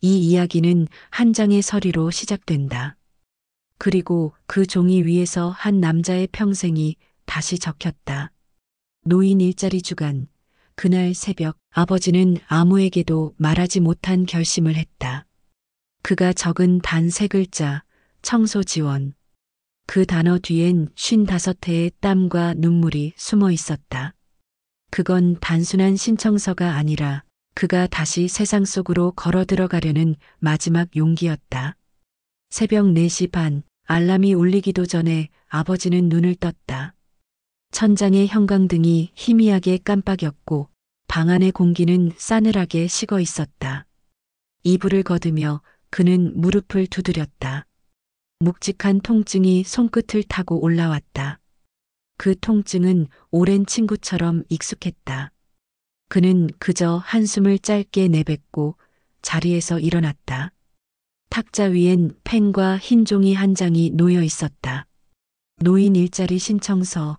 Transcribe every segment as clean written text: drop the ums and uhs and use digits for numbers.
이 이야기는 한 장의 서리로 시작된다. 그리고 그 종이 위에서 한 남자의 평생이 다시 적혔다. 노인 일자리 주간. 그날 새벽 아버지는 아무에게도 말하지 못한 결심을 했다. 그가 적은 단 3글자, 청소 지원. 그 단어 뒤엔 55회의 땀과 눈물이 숨어 있었다. 그건 단순한 신청서가 아니라 그가 다시 세상 속으로 걸어 들어가려는 마지막 용기였다. 새벽 4시 반, 알람이 울리기도 전에 아버지는 눈을 떴다. 천장의 형광등이 희미하게 깜빡였고 방 안의 공기는 싸늘하게 식어 있었다. 이불을 걷으며 그는 무릎을 두드렸다. 묵직한 통증이 손끝을 타고 올라왔다. 그 통증은 오랜 친구처럼 익숙했다. 그는 그저 한숨을 짧게 내뱉고 자리에서 일어났다. 탁자 위엔 펜과 흰 종이 한 장이 놓여 있었다. 노인 일자리 신청서.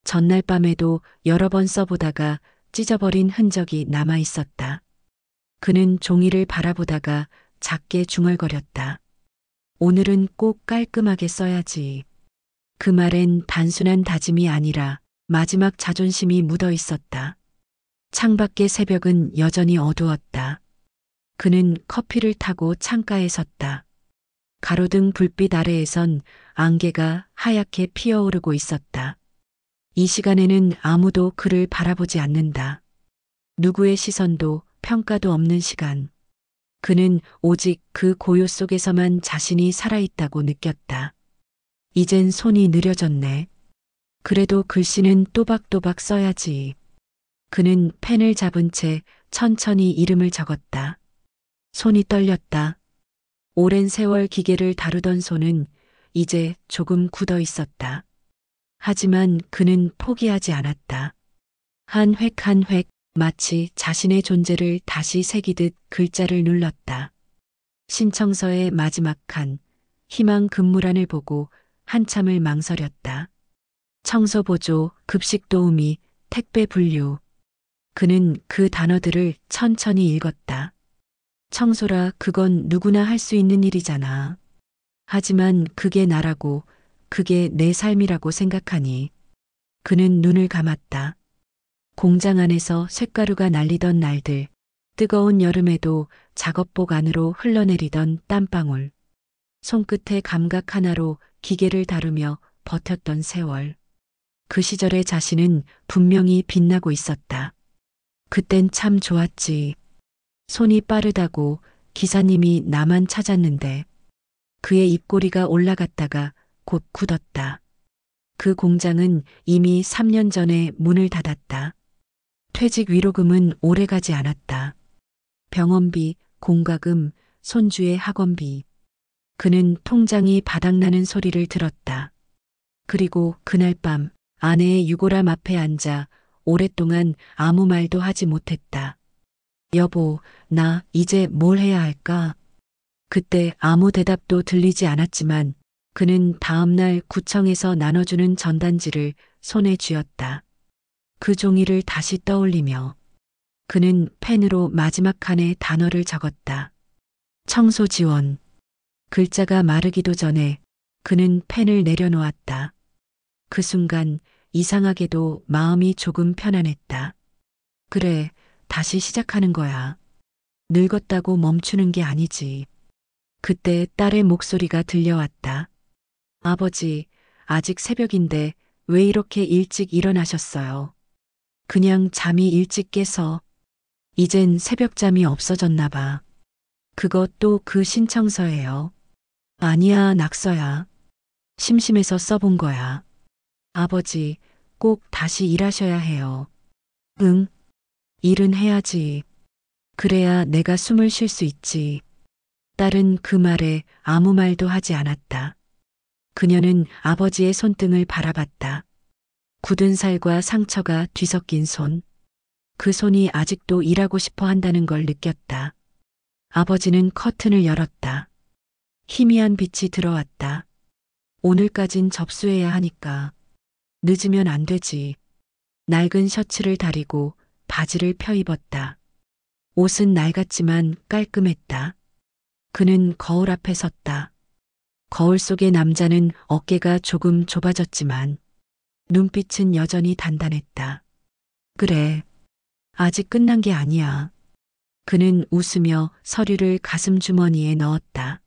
전날 밤에도 여러 번 써보다가 찢어버린 흔적이 남아 있었다. 그는 종이를 바라보다가 작게 중얼거렸다. 오늘은 꼭 깔끔하게 써야지. 그 말엔 단순한 다짐이 아니라 마지막 자존심이 묻어 있었다. 창밖의 새벽은 여전히 어두웠다. 그는 커피를 타고 창가에 섰다. 가로등 불빛 아래에선 안개가 하얗게 피어오르고 있었다. 이 시간에는 아무도 그를 바라보지 않는다. 누구의 시선도 평가도 없는 시간. 그는 오직 그 고요 속에서만 자신이 살아있다고 느꼈다. 이젠 손이 느려졌네. 그래도 글씨는 또박또박 써야지. 그는 펜을 잡은 채 천천히 이름을 적었다. 손이 떨렸다. 오랜 세월 기계를 다루던 손은 이제 조금 굳어 있었다. 하지만 그는 포기하지 않았다. 한 획 한 획 마치 자신의 존재를 다시 새기듯 글자를 눌렀다. 신청서의 마지막 칸, 희망 근무란을 보고 한참을 망설였다. 청소 보조, 급식 도우미, 택배 분류. 그는 그 단어들을 천천히 읽었다. 청소라 그건 누구나 할 수 있는 일이잖아. 하지만 그게 나라고, 그게 내 삶이라고 생각하니. 그는 눈을 감았다. 공장 안에서 쇳가루가 날리던 날들, 뜨거운 여름에도 작업복 안으로 흘러내리던 땀방울. 손끝의 감각 하나로 기계를 다루며 버텼던 세월. 그 시절의 자신은 분명히 빛나고 있었다. 그땐 참 좋았지. 손이 빠르다고 기사님이 나만 찾았는데 그의 입꼬리가 올라갔다가 곧 굳었다. 그 공장은 이미 3년 전에 문을 닫았다. 퇴직 위로금은 오래가지 않았다. 병원비, 공과금, 손주의 학원비. 그는 통장이 바닥나는 소리를 들었다. 그리고 그날 밤 아내의 유골함 앞에 앉아 오랫동안 아무 말도 하지 못했다. 여보, 나 이제 뭘 해야 할까? 그때 아무 대답도 들리지 않았지만 그는 다음날 구청에서 나눠주는 전단지를 손에 쥐었다. 그 종이를 다시 떠올리며 그는 펜으로 마지막 칸에 단어를 적었다. 청소 지원. 글자가 마르기도 전에 그는 펜을 내려놓았다. 그 순간 이상하게도 마음이 조금 편안했다. 그래, 다시 시작하는 거야. 늙었다고 멈추는 게 아니지. 그때 딸의 목소리가 들려왔다. 아버지, 아직 새벽인데 왜 이렇게 일찍 일어나셨어요? 그냥 잠이 일찍 깨서. 이젠 새벽잠이 없어졌나 봐. 그것도 그 신청서예요. 아니야, 낙서야. 심심해서 써본 거야. 아버지, 꼭 다시 일하셔야 해요. 응, 일은 해야지. 그래야 내가 숨을 쉴 수 있지. 딸은 그 말에 아무 말도 하지 않았다. 그녀는 아버지의 손등을 바라봤다. 굳은 살과 상처가 뒤섞인 손. 그 손이 아직도 일하고 싶어 한다는 걸 느꼈다. 아버지는 커튼을 열었다. 희미한 빛이 들어왔다. 오늘까진 접수해야 하니까. 늦으면 안 되지. 낡은 셔츠를 다리고 바지를 펴입었다. 옷은 낡았지만 깔끔했다. 그는 거울 앞에 섰다. 거울 속의 남자는 어깨가 조금 좁아졌지만 눈빛은 여전히 단단했다. 그래. 아직 끝난 게 아니야. 그는 웃으며 서류를 가슴 주머니에 넣었다.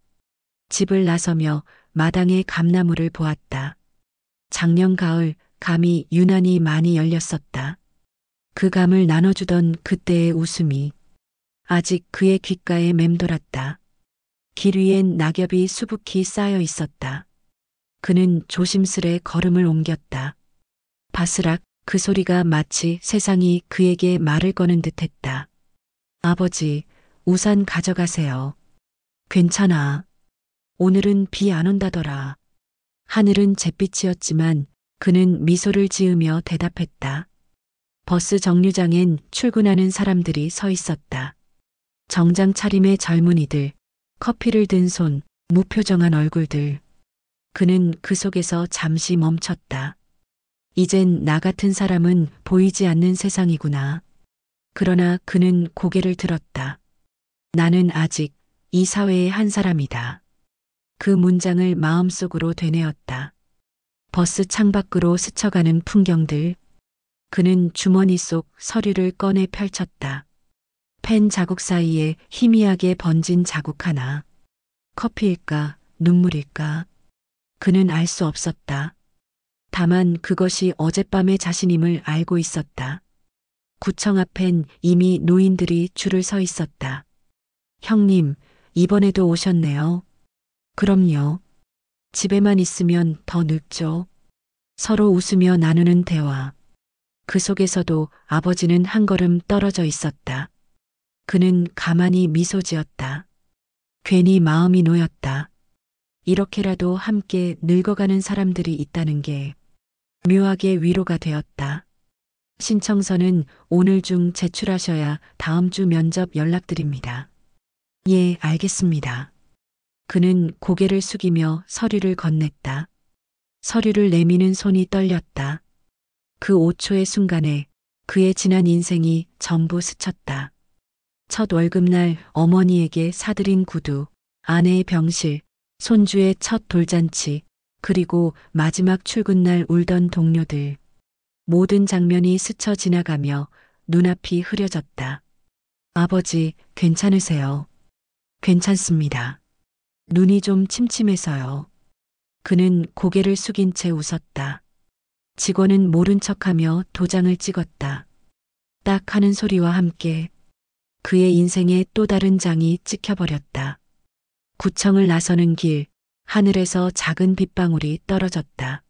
집을 나서며 마당의 감나무를 보았다. 작년 가을 감이 유난히 많이 열렸었다. 그 감을 나눠주던 그때의 웃음이 아직 그의 귓가에 맴돌았다. 길 위엔 낙엽이 수북히 쌓여 있었다. 그는 조심스레 걸음을 옮겼다. 바스락 그 소리가 마치 세상이 그에게 말을 거는 듯했다. 아버지, 우산 가져가세요. 괜찮아. 오늘은 비 안 온다더라. 하늘은 잿빛이었지만 그는 미소를 지으며 대답했다. 버스 정류장엔 출근하는 사람들이 서 있었다. 정장 차림의 젊은이들, 커피를 든 손, 무표정한 얼굴들. 그는 그 속에서 잠시 멈췄다. 이젠 나 같은 사람은 보이지 않는 세상이구나. 그러나 그는 고개를 들었다. 나는 아직 이 사회의 한 사람이다. 그 문장을 마음속으로 되뇌었다. 버스 창밖으로 스쳐가는 풍경들. 그는 주머니 속 서류를 꺼내 펼쳤다. 펜 자국 사이에 희미하게 번진 자국 하나. 커피일까, 눈물일까? 그는 알 수 없었다. 다만 그것이 어젯밤의 자신임을 알고 있었다. 구청 앞엔 이미 노인들이 줄을 서 있었다. 형님, 이번에도 오셨네요. 그럼요. 집에만 있으면 더 늙죠. 서로 웃으며 나누는 대화. 그 속에서도 아버지는 한 걸음 떨어져 있었다. 그는 가만히 미소 지었다. 괜히 마음이 놓였다. 이렇게라도 함께 늙어가는 사람들이 있다는 게 묘하게 위로가 되었다. 신청서는 오늘 중 제출하셔야 다음 주 면접 연락드립니다. 예, 알겠습니다. 그는 고개를 숙이며 서류를 건넸다. 서류를 내미는 손이 떨렸다. 그 5초의 순간에 그의 지난 인생이 전부 스쳤다. 첫 월급날 어머니에게 사들인 구두, 아내의 병실, 손주의 첫 돌잔치, 그리고 마지막 출근날 울던 동료들. 모든 장면이 스쳐 지나가며 눈앞이 흐려졌다. 아버지, 괜찮으세요? 괜찮습니다. 눈이 좀 침침해서요. 그는 고개를 숙인 채 웃었다. 직원은 모른 척하며 도장을 찍었다. 딱 하는 소리와 함께 그의 인생의 또 다른 장이 찍혀버렸다. 구청을 나서는 길, 하늘에서 작은 빗방울이 떨어졌다.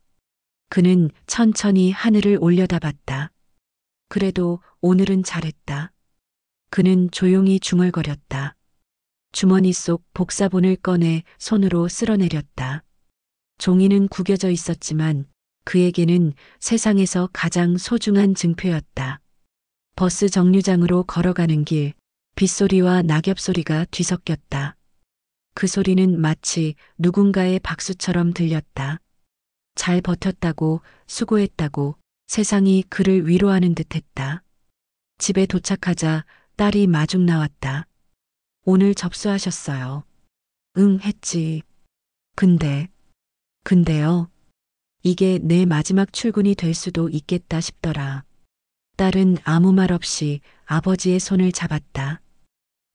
그는 천천히 하늘을 올려다봤다. 그래도 오늘은 잘했다. 그는 조용히 중얼거렸다. 주머니 속 복사본을 꺼내 손으로 쓸어내렸다. 종이는 구겨져 있었지만 그에게는 세상에서 가장 소중한 증표였다. 버스 정류장으로 걸어가는 길, 빗소리와 낙엽 소리가 뒤섞였다. 그 소리는 마치 누군가의 박수처럼 들렸다. 잘 버텼다고, 수고했다고 세상이 그를 위로하는 듯했다. 집에 도착하자 딸이 마중 나왔다. 오늘 접수하셨어요. 응, 했지. 근데요. 이게 내 마지막 출근이 될 수도 있겠다 싶더라. 딸은 아무 말 없이 아버지의 손을 잡았다.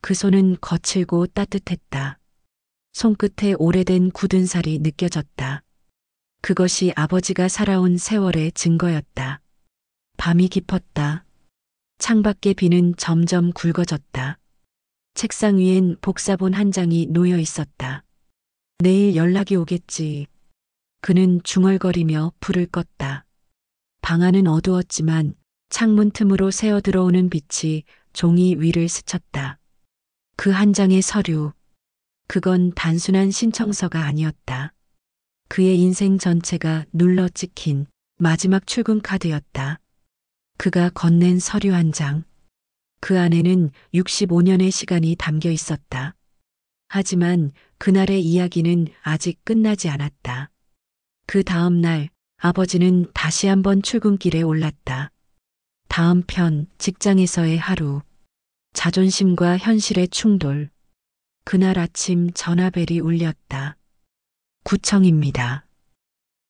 그 손은 거칠고 따뜻했다. 손끝에 오래된 굳은 살이 느껴졌다. 그것이 아버지가 살아온 세월의 증거였다. 밤이 깊었다. 창밖의 비는 점점 굵어졌다. 책상 위엔 복사본 한 장이 놓여 있었다. 내일 연락이 오겠지. 그는 중얼거리며 불을 껐다. 방 안은 어두웠지만 창문 틈으로 새어 들어오는 빛이 종이 위를 스쳤다. 그 한 장의 서류. 그건 단순한 신청서가 아니었다. 그의 인생 전체가 눌러 찍힌 마지막 출근 카드였다. 그가 건넨 서류 한 장. 그 안에는 65년의 시간이 담겨 있었다. 하지만 그날의 이야기는 아직 끝나지 않았다. 그 다음 날 아버지는 다시 한번 출근길에 올랐다. 다음 편 직장에서의 하루. 자존심과 현실의 충돌. 그날 아침 전화벨이 울렸다. 구청입니다.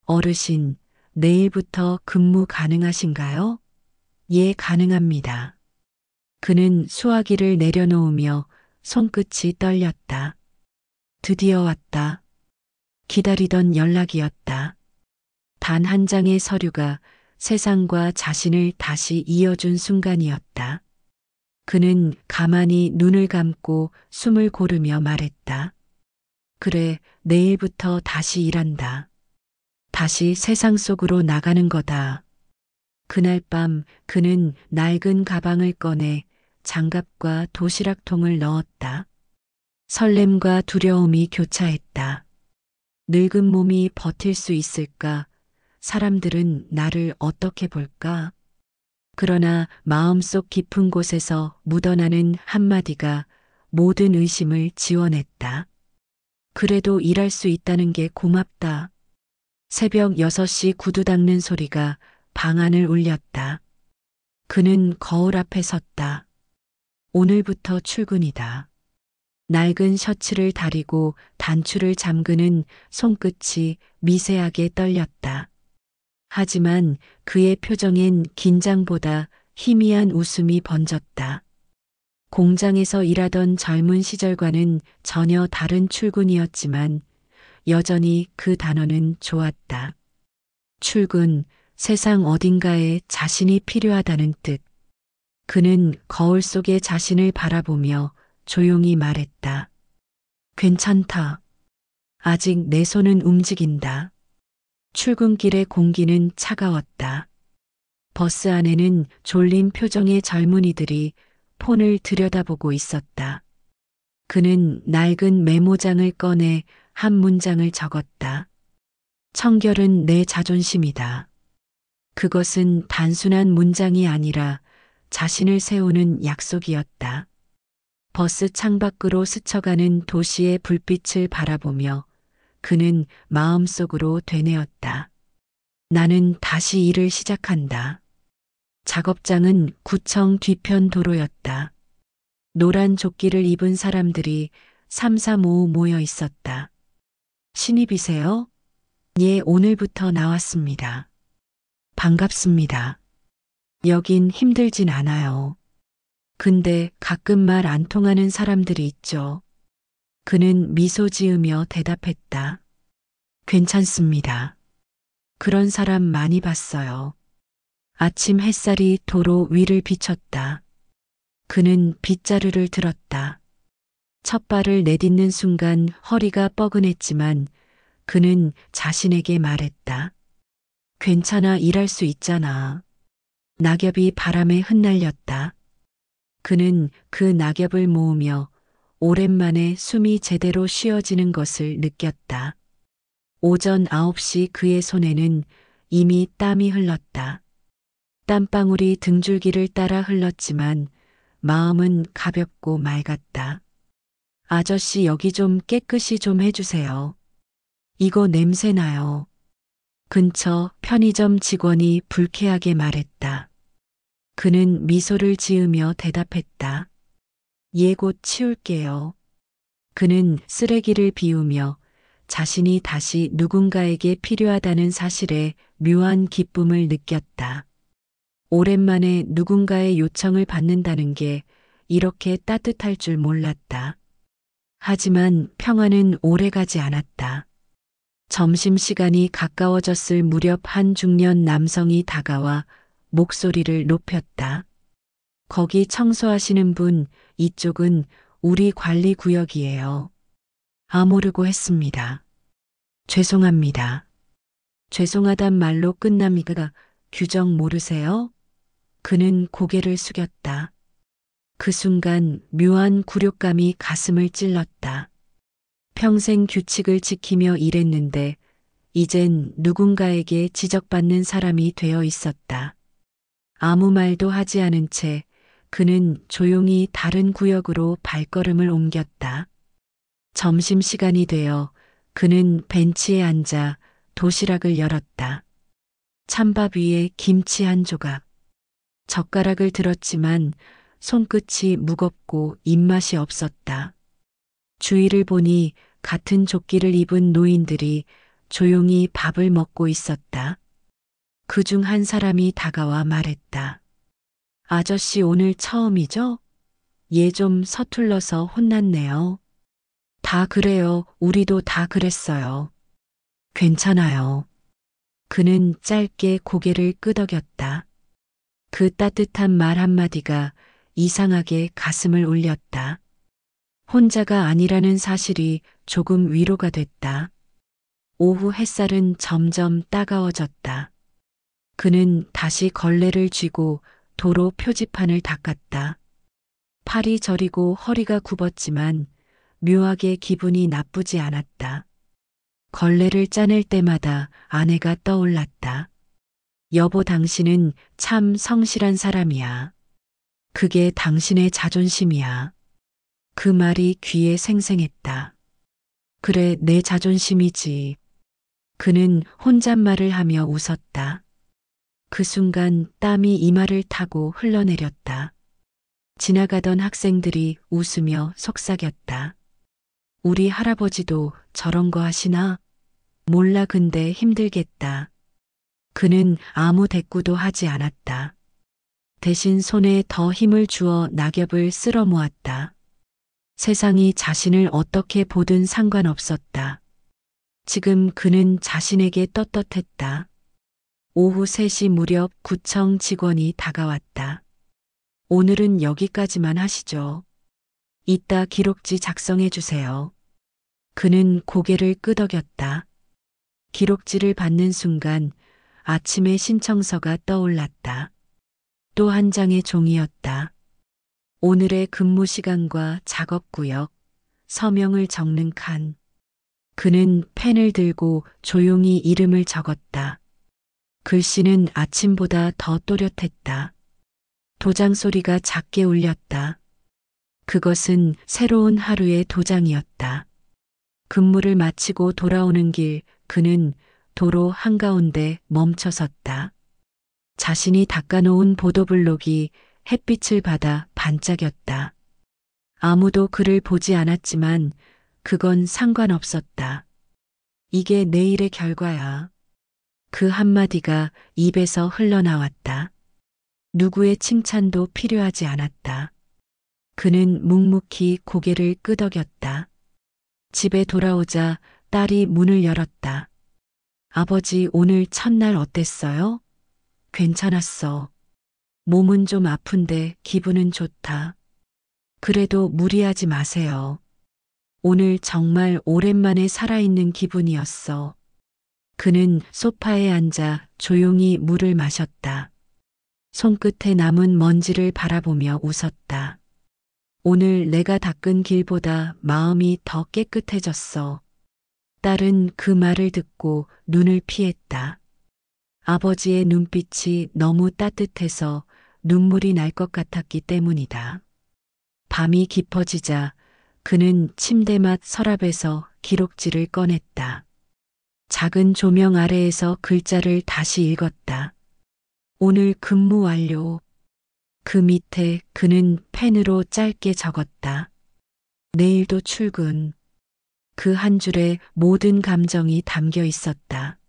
어르신, 내일부터 근무 가능하신가요? 예, 가능합니다. 그는 수화기를 내려놓으며 손끝이 떨렸다. 드디어 왔다. 기다리던 연락이었다. 단 한 장의 서류가 세상과 자신을 다시 이어준 순간이었다. 그는 가만히 눈을 감고 숨을 고르며 말했다. 그래, 내일부터 다시 일한다. 다시 세상 속으로 나가는 거다. 그날 밤 그는 낡은 가방을 꺼내 장갑과 도시락통을 넣었다. 설렘과 두려움이 교차했다. 늙은 몸이 버틸 수 있을까? 사람들은 나를 어떻게 볼까? 그러나 마음속 깊은 곳에서 묻어나는 한마디가 모든 의심을 지워냈다. 그래도 일할 수 있다는 게 고맙다. 새벽 6시 구두 닦는 소리가 방 안을 울렸다. 그는 거울 앞에 섰다. 오늘부터 출근이다. 낡은 셔츠를 다리고 단추를 잠그는 손끝이 미세하게 떨렸다. 하지만 그의 표정엔 긴장보다 희미한 웃음이 번졌다. 공장에서 일하던 젊은 시절과는 전혀 다른 출근이었지만 여전히 그 단어는 좋았다. 출근, 세상 어딘가에 자신이 필요하다는 뜻. 그는 거울 속의 자신을 바라보며 조용히 말했다. 괜찮다. 아직 내 손은 움직인다. 출근길의 공기는 차가웠다. 버스 안에는 졸린 표정의 젊은이들이 폰을 들여다보고 있었다. 그는 낡은 메모장을 꺼내 한 문장을 적었다. 청결은 내 자존심이다. 그것은 단순한 문장이 아니라 자신을 세우는 약속이었다. 버스 창밖으로 스쳐가는 도시의 불빛을 바라보며 그는 마음속으로 되뇌었다. 나는 다시 일을 시작한다. 작업장은 구청 뒤편 도로였다. 노란 조끼를 입은 사람들이 삼삼오오 모여 있었다. 신입이세요? 예, 오늘부터 나왔습니다. 반갑습니다. 여긴 힘들진 않아요. 근데 가끔 말 안 통하는 사람들이 있죠. 그는 미소 지으며 대답했다. 괜찮습니다. 그런 사람 많이 봤어요. 아침 햇살이 도로 위를 비쳤다. 그는 빗자루를 들었다. 첫 발을 내딛는 순간 허리가 뻐근했지만 그는 자신에게 말했다. 괜찮아, 일할 수 있잖아. 낙엽이 바람에 흩날렸다. 그는 그 낙엽을 모으며 오랜만에 숨이 제대로 쉬어지는 것을 느꼈다. 오전 9시 그의 손에는 이미 땀이 흘렀다. 땀방울이 등줄기를 따라 흘렀지만 마음은 가볍고 맑았다. 아저씨, 여기 좀 깨끗이 좀 해주세요. 이거 냄새 나요. 근처 편의점 직원이 불쾌하게 말했다. 그는 미소를 지으며 대답했다. 예, 곧 치울게요. 그는 쓰레기를 비우며 자신이 다시 누군가에게 필요하다는 사실에 묘한 기쁨을 느꼈다. 오랜만에 누군가의 요청을 받는다는 게 이렇게 따뜻할 줄 몰랐다. 하지만 평화는 오래가지 않았다. 점심시간이 가까워졌을 무렵 한 중년 남성이 다가와 목소리를 높였다. 거기 청소하시는 분, 이쪽은 우리 관리 구역이에요. 모르고 했습니다. 죄송합니다. 죄송하단 말로 끝납니까? 규정 모르세요? 그는 고개를 숙였다. 그 순간 묘한 굴욕감이 가슴을 찔렀다. 평생 규칙을 지키며 일했는데 이젠 누군가에게 지적받는 사람이 되어 있었다. 아무 말도 하지 않은 채 그는 조용히 다른 구역으로 발걸음을 옮겼다. 점심시간이 되어 그는 벤치에 앉아 도시락을 열었다. 찬밥 위에 김치 한 조각. 젓가락을 들었지만 손끝이 무겁고 입맛이 없었다. 주위를 보니 같은 조끼를 입은 노인들이 조용히 밥을 먹고 있었다. 그중 한 사람이 다가와 말했다. 아저씨 오늘 처음이죠? 얘 좀 서툴러서 혼났네요. 다 그래요. 우리도 다 그랬어요. 괜찮아요. 그는 짧게 고개를 끄덕였다. 그 따뜻한 말 한마디가 이상하게 가슴을 울렸다. 혼자가 아니라는 사실이 조금 위로가 됐다. 오후 햇살은 점점 따가워졌다. 그는 다시 걸레를 쥐고 도로 표지판을 닦았다. 팔이 저리고 허리가 굽었지만 묘하게 기분이 나쁘지 않았다. 걸레를 짜낼 때마다 아내가 떠올랐다. 여보, 당신은 참 성실한 사람이야. 그게 당신의 자존심이야. 그 말이 귀에 생생했다. 그래, 내 자존심이지. 그는 혼잣말을 하며 웃었다. 그 순간 땀이 이마를 타고 흘러내렸다. 지나가던 학생들이 웃으며 속삭였다. 우리 할아버지도 저런 거 하시나? 몰라, 근데 힘들겠다. 그는 아무 대꾸도 하지 않았다. 대신 손에 더 힘을 주어 낙엽을 쓸어 모았다. 세상이 자신을 어떻게 보든 상관없었다. 지금 그는 자신에게 떳떳했다. 오후 3시 무렵 구청 직원이 다가왔다. 오늘은 여기까지만 하시죠. 이따 기록지 작성해 주세요. 그는 고개를 끄덕였다. 기록지를 받는 순간 아침의 신청서가 떠올랐다. 또 한 장의 종이였다. 오늘의 근무 시간과 작업 구역, 서명을 적는 칸. 그는 펜을 들고 조용히 이름을 적었다. 글씨는 아침보다 더 또렷했다. 도장 소리가 작게 울렸다. 그것은 새로운 하루의 도장이었다. 근무를 마치고 돌아오는 길, 그는 도로 한가운데 멈춰섰다. 자신이 닦아놓은 보도블록이 햇빛을 받아 반짝였다. 아무도 그를 보지 않았지만 그건 상관없었다. 이게 내일의 결과야. 그 한마디가 입에서 흘러나왔다. 누구의 칭찬도 필요하지 않았다. 그는 묵묵히 고개를 끄덕였다. 집에 돌아오자 딸이 문을 열었다. 아버지, 오늘 첫날 어땠어요? 괜찮았어. 몸은 좀 아픈데 기분은 좋다. 그래도 무리하지 마세요. 오늘 정말 오랜만에 살아있는 기분이었어. 그는 소파에 앉아 조용히 물을 마셨다. 손끝에 남은 먼지를 바라보며 웃었다. 오늘 내가 닦은 길보다 마음이 더 깨끗해졌어. 딸은 그 말을 듣고 눈을 피했다. 아버지의 눈빛이 너무 따뜻해서 눈물이 날 것 같았기 때문이다. 밤이 깊어지자 그는 침대맡 서랍에서 기록지를 꺼냈다. 작은 조명 아래에서 글자를 다시 읽었다. 오늘 근무 완료. 그 밑에 그는 펜으로 짧게 적었다. 내일도 출근. 그 한 줄에 모든 감정이 담겨 있었다.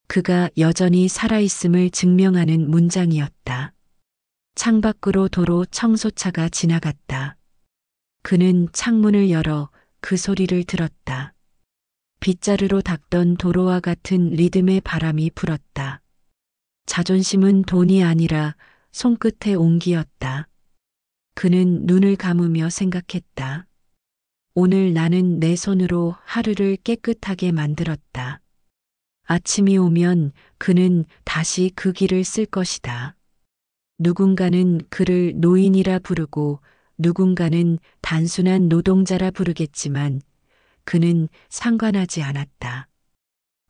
그가 여전히 살아있음을 증명하는 문장이었다. 창밖으로 도로 청소차가 지나갔다. 그는 창문을 열어 그 소리를 들었다. 빗자루로 닦던 도로와 같은 리듬의 바람이 불었다. 자존심은 돈이 아니라 손끝의 온기였다. 그는 눈을 감으며 생각했다. 오늘 나는 내 손으로 하루를 깨끗하게 만들었다. 아침이 오면 그는 다시 그 길을 쓸 것이다. 누군가는 그를 노인이라 부르고 누군가는 단순한 노동자라 부르겠지만 그는 상관하지 않았다.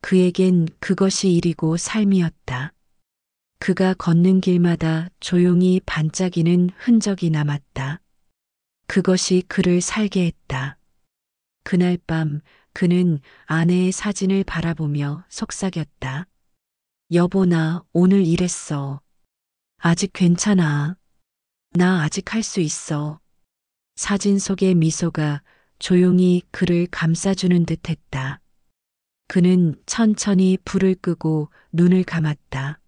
그에겐 그것이 일이고 삶이었다. 그가 걷는 길마다 조용히 반짝이는 흔적이 남았다. 그것이 그를 살게 했다. 그날 밤 그는 아내의 사진을 바라보며 속삭였다. 여보, 나 오늘 일했어. 아직 괜찮아. 나 아직 할 수 있어. 사진 속의 미소가 조용히 그를 감싸주는 듯 했다. 그는 천천히 불을 끄고 눈을 감았다.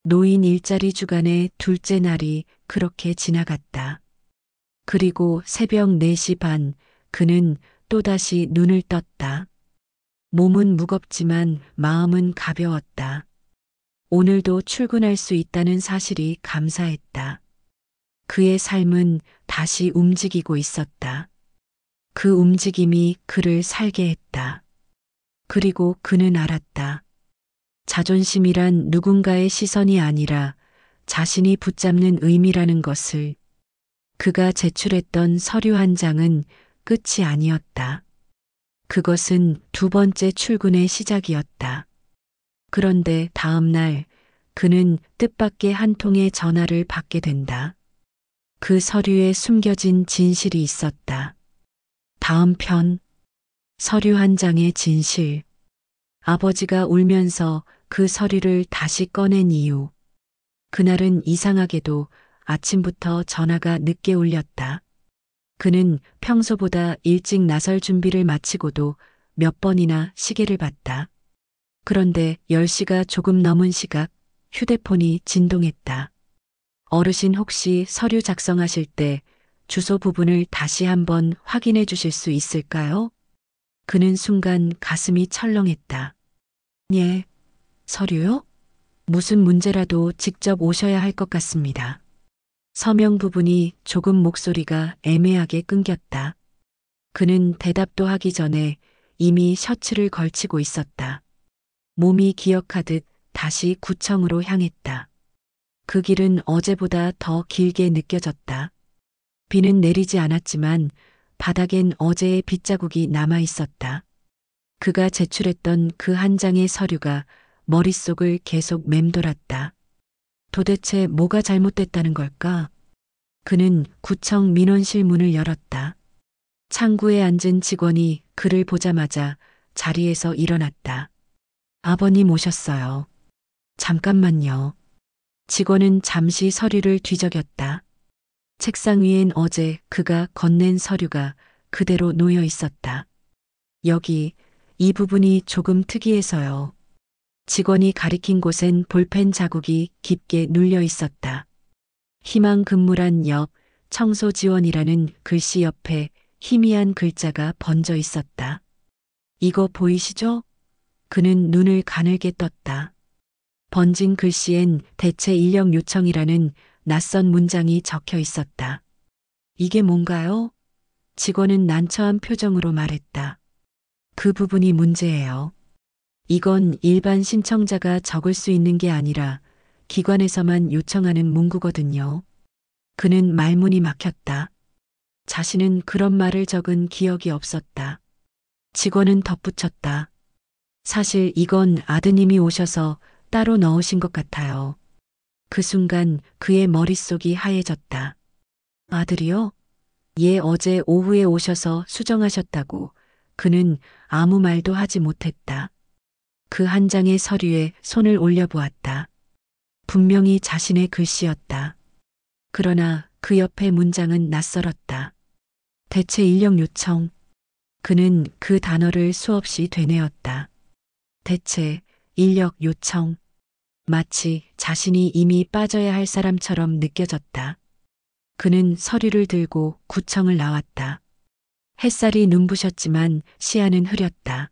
노인 일자리 주간의 둘째 날이 그렇게 지나갔다. 그리고 새벽 4시 반, 그는 또다시 눈을 떴다. 몸은 무겁지만 마음은 가벼웠다. 오늘도 출근할 수 있다는 사실이 감사했다. 그의 삶은 다시 움직이고 있었다. 그 움직임이 그를 살게 했다. 그리고 그는 알았다. 자존심이란 누군가의 시선이 아니라 자신이 붙잡는 의미라는 것을. 그가 제출했던 서류 한 장은 끝이 아니었다. 그것은 두 번째 출근의 시작이었다. 그런데 다음 날 그는 뜻밖의 한 통의 전화를 받게 된다. 그 서류에 숨겨진 진실이 있었다. 다음 편, 서류 한 장의 진실. 아버지가 울면서 그 서류를 다시 꺼낸 이유. 그날은 이상하게도 아침부터 전화가 늦게 울렸다. 그는 평소보다 일찍 나설 준비를 마치고도 몇 번이나 시계를 봤다. 그런데 10시가 조금 넘은 시각 휴대폰이 진동했다. 어르신 혹시 서류 작성하실 때 주소 부분을 다시 한번 확인해 주실 수 있을까요? 그는 순간 가슴이 철렁했다. 예, 서류요? 무슨 문제라도 직접 오셔야 할 것 같습니다. 서명 부분이 조금 목소리가 애매하게 끊겼다. 그는 대답도 하기 전에 이미 셔츠를 걸치고 있었다. 몸이 기억하듯 다시 구청으로 향했다. 그 길은 어제보다 더 길게 느껴졌다. 비는 내리지 않았지만 바닥엔 어제의 빗자국이 남아 있었다. 그가 제출했던 그 한 장의 서류가 머릿속을 계속 맴돌았다. 도대체 뭐가 잘못됐다는 걸까? 그는 구청 민원실 문을 열었다. 창구에 앉은 직원이 그를 보자마자 자리에서 일어났다. 아버님 오셨어요. 잠깐만요. 직원은 잠시 서류를 뒤적였다. 책상 위엔 어제 그가 건넨 서류가 그대로 놓여 있었다. 여기, 이 부분이 조금 특이해서요. 직원이 가리킨 곳엔 볼펜 자국이 깊게 눌려 있었다. 희망 근무란 옆 청소 지원이라는 글씨 옆에 희미한 글자가 번져 있었다. 이거 보이시죠? 그는 눈을 가늘게 떴다. 번진 글씨엔 대체 인력 요청이라는 낯선 문장이 적혀 있었다. 이게 뭔가요? 직원은 난처한 표정으로 말했다. 그 부분이 문제예요. 이건 일반 신청자가 적을 수 있는 게 아니라 기관에서만 요청하는 문구거든요. 그는 말문이 막혔다. 자신은 그런 말을 적은 기억이 없었다. 직원은 덧붙였다. 사실 이건 아드님이 오셔서 따로 넣으신 것 같아요. 그 순간 그의 머릿속이 하얘졌다. 아들이요? 예, 어제 오후에 오셔서 수정하셨다고. 그는 아무 말도 하지 못했다. 그 한 장의 서류에 손을 올려보았다. 분명히 자신의 글씨였다. 그러나 그 옆의 문장은 낯설었다. 대체 인력 요청. 그는 그 단어를 수없이 되뇌었다. 대체 인력 요청. 마치 자신이 이미 빠져야 할 사람처럼 느껴졌다. 그는 서류를 들고 구청을 나왔다. 햇살이 눈부셨지만 시야는 흐렸다.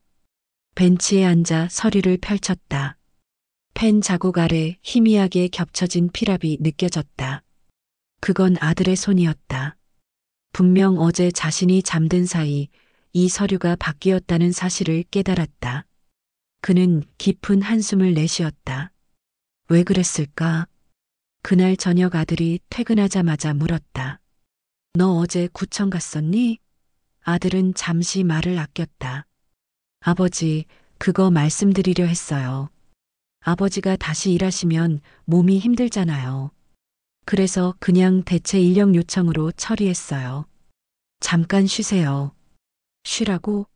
벤치에 앉아 서류를 펼쳤다. 펜 자국 아래 희미하게 겹쳐진 피랍이 느껴졌다. 그건 아들의 손이었다. 분명 어제 자신이 잠든 사이 이 서류가 바뀌었다는 사실을 깨달았다. 그는 깊은 한숨을 내쉬었다. 왜 그랬을까? 그날 저녁 아들이 퇴근하자마자 물었다. 너 어제 구청 갔었니? 아들은 잠시 말을 아꼈다. 아버지, 그거 말씀드리려 했어요. 아버지가 다시 일하시면 몸이 힘들잖아요. 그래서 그냥 대체 인력 요청으로 처리했어요. 잠깐 쉬세요. 쉬라고?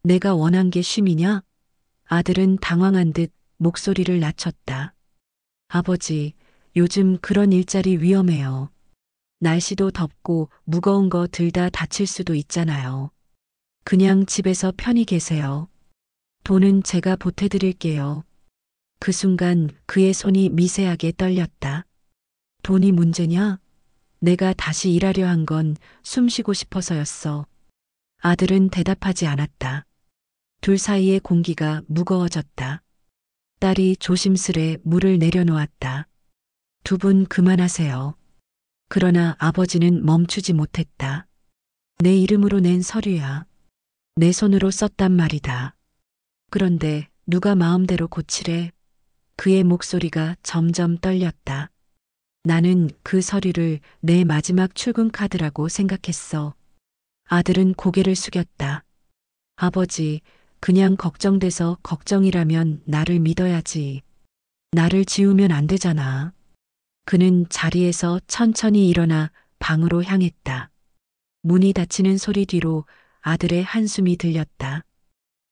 내가 원한 게 쉼이냐? 아들은 당황한 듯 목소리를 낮췄다. 아버지, 요즘 그런 일자리 위험해요. 날씨도 덥고 무거운 거 들다 다칠 수도 있잖아요. 그냥 집에서 편히 계세요. 돈은 제가 보태드릴게요. 그 순간 그의 손이 미세하게 떨렸다. 돈이 문제냐? 내가 다시 일하려 한 건 숨 쉬고 싶어서였어. 아들은 대답하지 않았다. 둘 사이의 공기가 무거워졌다. 딸이 조심스레 물을 내려놓았다. 두 분 그만하세요. 그러나 아버지는 멈추지 못했다. 내 이름으로 낸 서류야. 내 손으로 썼단 말이다. 그런데 누가 마음대로 고치래? 그의 목소리가 점점 떨렸다. 나는 그 서류를 내 마지막 출근 카드라고 생각했어. 아들은 고개를 숙였다. 아버지, 그냥 걱정돼서 걱정이라면 나를 믿어야지. 나를 지우면 안 되잖아. 그는 자리에서 천천히 일어나 방으로 향했다. 문이 닫히는 소리 뒤로 아들의 한숨이 들렸다.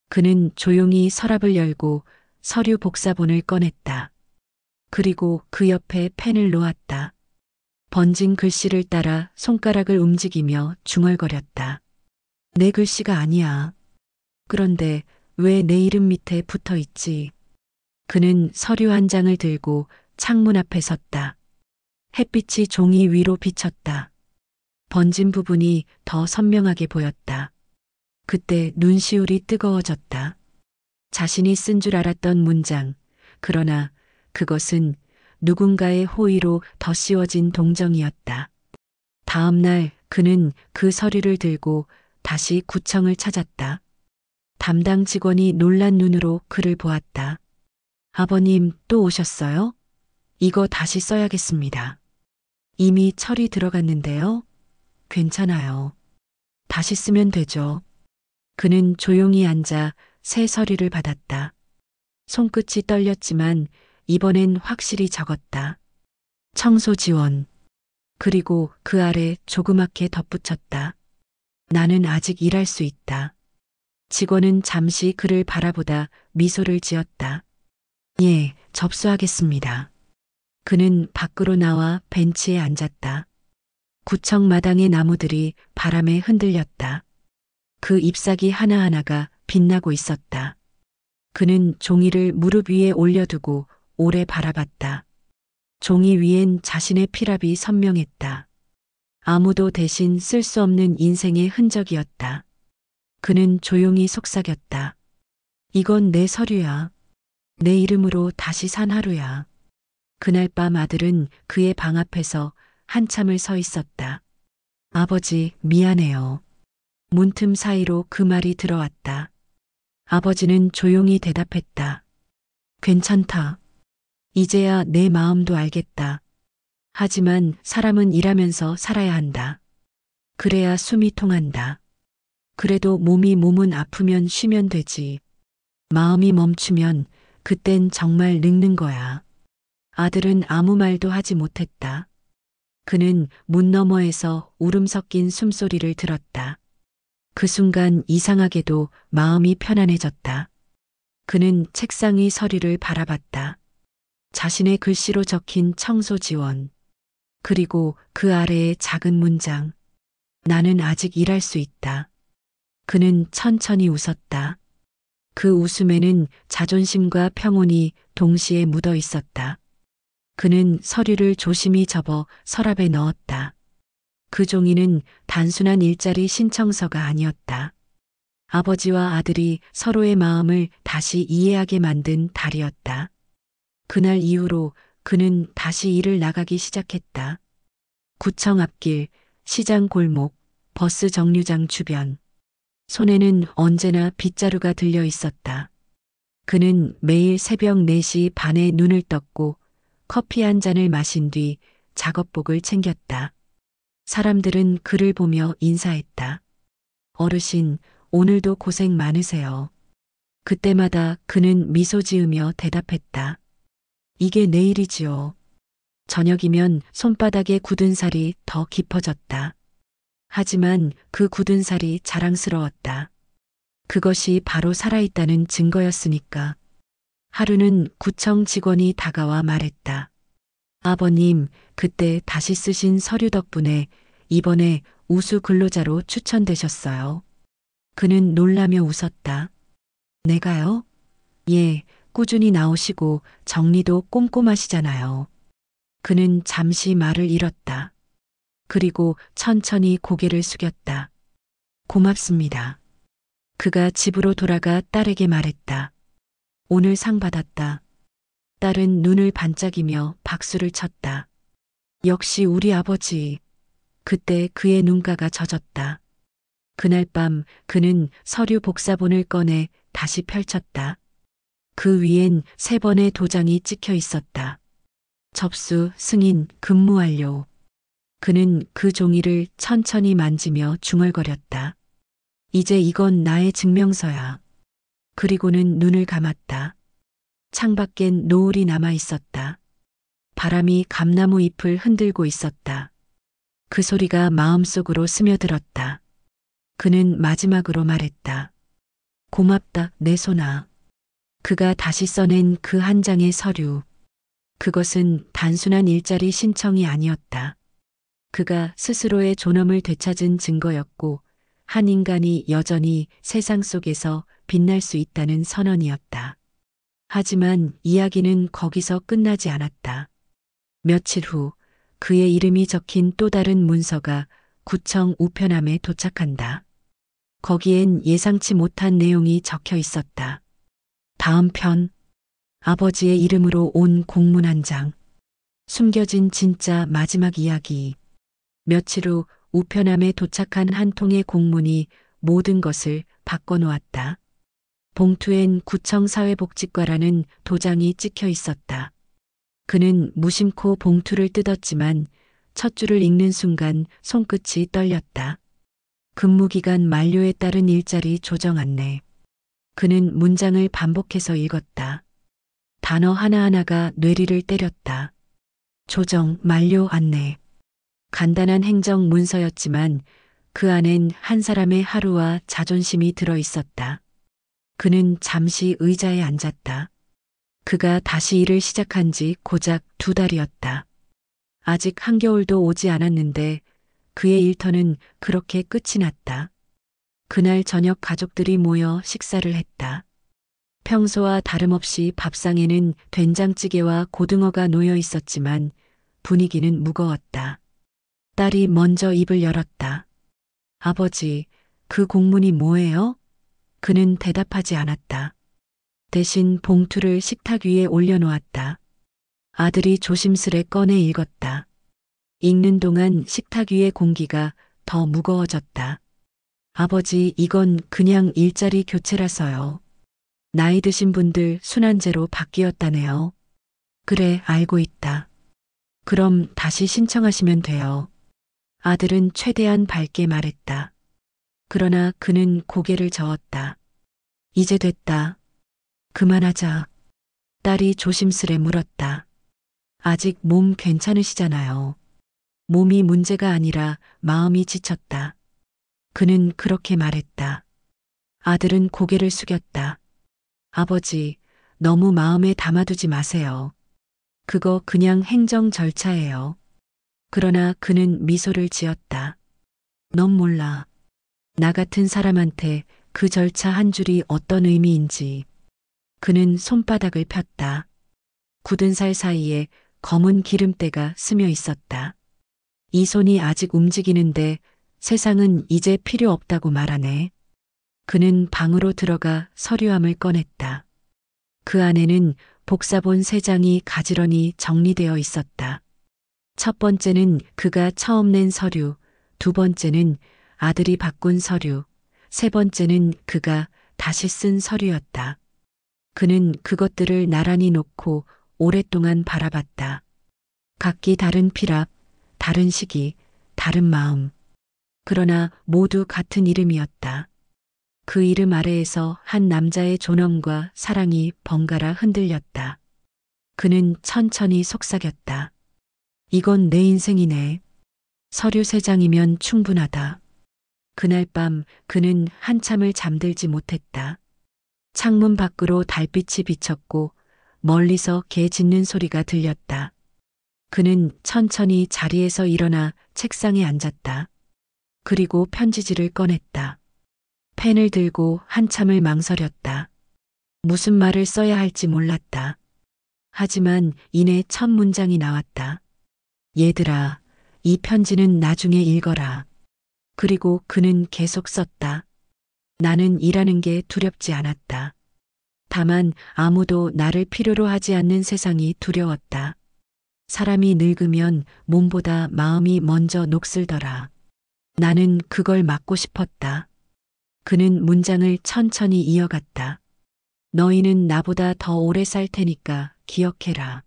그는 조용히 서랍을 열고 서류 복사본을 꺼냈다. 그리고 그 옆에 펜을 놓았다. 번진 글씨를 따라 손가락을 움직이며 중얼거렸다. 내 글씨가 아니야. 그런데 왜 내 이름 밑에 붙어 있지? 그는 서류 한 장을 들고 창문 앞에 섰다. 햇빛이 종이 위로 비쳤다. 번진 부분이 더 선명하게 보였다. 그때 눈시울이 뜨거워졌다. 자신이 쓴 줄 알았던 문장, 그러나 그것은 누군가의 호의로 덧씌워진 동정이었다. 다음 날 그는 그 서류를 들고 다시 구청을 찾았다. 담당 직원이 놀란 눈으로 그를 보았다. 아버님 또 오셨어요? 이거 다시 써야겠습니다. 이미 철이 들어갔는데요. 괜찮아요. 다시 쓰면 되죠. 그는 조용히 앉아 새 서류를 받았다. 손끝이 떨렸지만 이번엔 확실히 적었다. 청소 지원. 그리고 그 아래 조그맣게 덧붙였다. 나는 아직 일할 수 있다. 직원은 잠시 그를 바라보다 미소를 지었다. 예, 접수하겠습니다. 그는 밖으로 나와 벤치에 앉았다. 구청 마당의 나무들이 바람에 흔들렸다. 그 잎사귀 하나하나가 빛나고 있었다. 그는 종이를 무릎 위에 올려두고 오래 바라봤다. 종이 위엔 자신의 피랍이 선명했다. 아무도 대신 쓸 수 없는 인생의 흔적이었다. 그는 조용히 속삭였다. 이건 내 서류야. 내 이름으로 다시 산 하루야. 그날 밤 아들은 그의 방 앞에서 한참을 서 있었다. 아버지, 미안해요. 문틈 사이로 그 말이 들어왔다. 아버지는 조용히 대답했다. 괜찮다. 이제야 내 마음도 알겠다. 하지만 사람은 일하면서 살아야 한다. 그래야 숨이 통한다. 그래도 몸은 아프면 쉬면 되지. 마음이 멈추면 그땐 정말 늙는 거야. 아들은 아무 말도 하지 못했다. 그는 문 너머에서 울음 섞인 숨소리를 들었다. 그 순간 이상하게도 마음이 편안해졌다. 그는 책상 위 서류를 바라봤다. 자신의 글씨로 적힌 청소 지원. 그리고 그 아래의 작은 문장. 나는 아직 일할 수 있다. 그는 천천히 웃었다. 그 웃음에는 자존심과 평온이 동시에 묻어 있었다. 그는 서류를 조심히 접어 서랍에 넣었다. 그 종이는 단순한 일자리 신청서가 아니었다. 아버지와 아들이 서로의 마음을 다시 이해하게 만든 달이었다. 그날 이후로 그는 다시 일을 나가기 시작했다. 구청 앞길, 시장 골목, 버스 정류장 주변. 손에는 언제나 빗자루가 들려 있었다. 그는 매일 새벽 4시 반에 눈을 떴고 커피 한 잔을 마신 뒤 작업복을 챙겼다. 사람들은 그를 보며 인사했다. 어르신, 오늘도 고생 많으세요. 그때마다 그는 미소 지으며 대답했다. 이게 내일이지요. 저녁이면 손바닥에 굳은 살이 더 깊어졌다. 하지만 그 굳은 살이 자랑스러웠다. 그것이 바로 살아있다는 증거였으니까. 하루는 구청 직원이 다가와 말했다. 아버님, 그때 다시 쓰신 서류 덕분에 이번에 우수 근로자로 추천되셨어요. 그는 놀라며 웃었다. 내가요? 예, 꾸준히 나오시고 정리도 꼼꼼하시잖아요. 그는 잠시 말을 잃었다. 그리고 천천히 고개를 숙였다. 고맙습니다. 그가 집으로 돌아가 딸에게 말했다. 오늘 상 받았다. 딸은 눈을 반짝이며 박수를 쳤다. 역시 우리 아버지. 그때 그의 눈가가 젖었다. 그날 밤 그는 서류 복사본을 꺼내 다시 펼쳤다. 그 위엔 3번의 도장이 찍혀 있었다. 접수, 승인, 근무 완료. 그는 그 종이를 천천히 만지며 중얼거렸다. 이제 이건 나의 증명서야. 그리고는 눈을 감았다. 창밖엔 노을이 남아 있었다. 바람이 감나무 잎을 흔들고 있었다. 그 소리가 마음속으로 스며들었다. 그는 마지막으로 말했다. 고맙다, 내 손아. 그가 다시 써낸 그 한 장의 서류. 그것은 단순한 일자리 신청이 아니었다. 그가 스스로의 존엄을 되찾은 증거였고, 한 인간이 여전히 세상 속에서 빛날 수 있다는 선언이었다. 하지만 이야기는 거기서 끝나지 않았다. 며칠 후 그의 이름이 적힌 또 다른 문서가 구청 우편함에 도착한다. 거기엔 예상치 못한 내용이 적혀 있었다. 다음 편, 아버지의 이름으로 온 공문 한 장. 숨겨진 진짜 마지막 이야기. 며칠 후 우편함에 도착한 한 통의 공문이 모든 것을 바꿔놓았다. 봉투엔 구청 사회복지과라는 도장이 찍혀 있었다. 그는 무심코 봉투를 뜯었지만 첫 줄을 읽는 순간 손끝이 떨렸다. 근무기간 만료에 따른 일자리 조정 안내. 그는 문장을 반복해서 읽었다. 단어 하나하나가 뇌리를 때렸다. 조정 만료 안내. 간단한 행정 문서였지만 그 안엔 한 사람의 하루와 자존심이 들어 있었다. 그는 잠시 의자에 앉았다. 그가 다시 일을 시작한 지 고작 2달이었다. 아직 한겨울도 오지 않았는데 그의 일터는 그렇게 끝이 났다. 그날 저녁 가족들이 모여 식사를 했다. 평소와 다름없이 밥상에는 된장찌개와 고등어가 놓여 있었지만 분위기는 무거웠다. 딸이 먼저 입을 열었다. 아버지, 그 공문이 뭐예요? 그는 대답하지 않았다. 대신 봉투를 식탁 위에 올려놓았다. 아들이 조심스레 꺼내 읽었다. 읽는 동안 식탁 위의 공기가 더 무거워졌다. 아버지, 이건 그냥 일자리 교체라서요. 나이 드신 분들 순환제로 바뀌었다네요. 그래, 알고 있다. 그럼 다시 신청하시면 돼요. 아들은 최대한 밝게 말했다. 그러나 그는 고개를 저었다. 이제 됐다. 그만하자. 딸이 조심스레 물었다. 아직 몸 괜찮으시잖아요. 몸이 문제가 아니라 마음이 지쳤다. 그는 그렇게 말했다. 아들은 고개를 숙였다. 아버지, 너무 마음에 담아두지 마세요. 그거 그냥 행정 절차예요. 그러나 그는 미소를 지었다. 넌 몰라. 나 같은 사람한테 그 절차 한 줄이 어떤 의미인지. 그는 손바닥을 폈다. 굳은 살 사이에 검은 기름때가 스며 있었다. 이 손이 아직 움직이는데 세상은 이제 필요 없다고 말하네. 그는 방으로 들어가 서류함을 꺼냈다. 그 안에는 복사본 3장이 가지런히 정리되어 있었다. 첫 번째는 그가 처음 낸 서류, 2번째는 아들이 바꾼 서류, 3번째는 그가 다시 쓴 서류였다. 그는 그것들을 나란히 놓고 오랫동안 바라봤다. 각기 다른 필압, 다른 시기, 다른 마음. 그러나 모두 같은 이름이었다. 그 이름 아래에서 한 남자의 존엄과 사랑이 번갈아 흔들렸다. 그는 천천히 속삭였다. 이건 내 인생이네. 서류 3장이면 충분하다. 그날 밤 그는 한참을 잠들지 못했다. 창문 밖으로 달빛이 비쳤고 멀리서 개 짖는 소리가 들렸다. 그는 천천히 자리에서 일어나 책상에 앉았다. 그리고 편지지를 꺼냈다. 펜을 들고 한참을 망설였다. 무슨 말을 써야 할지 몰랐다. 하지만 이내 첫 문장이 나왔다. 얘들아, 이 편지는 나중에 읽어라. 그리고 그는 계속 썼다. 나는 일하는 게 두렵지 않았다. 다만 아무도 나를 필요로 하지 않는 세상이 두려웠다. 사람이 늙으면 몸보다 마음이 먼저 녹슬더라. 나는 그걸 막고 싶었다. 그는 문장을 천천히 이어갔다. 너희는 나보다 더 오래 살 테니까 기억해라.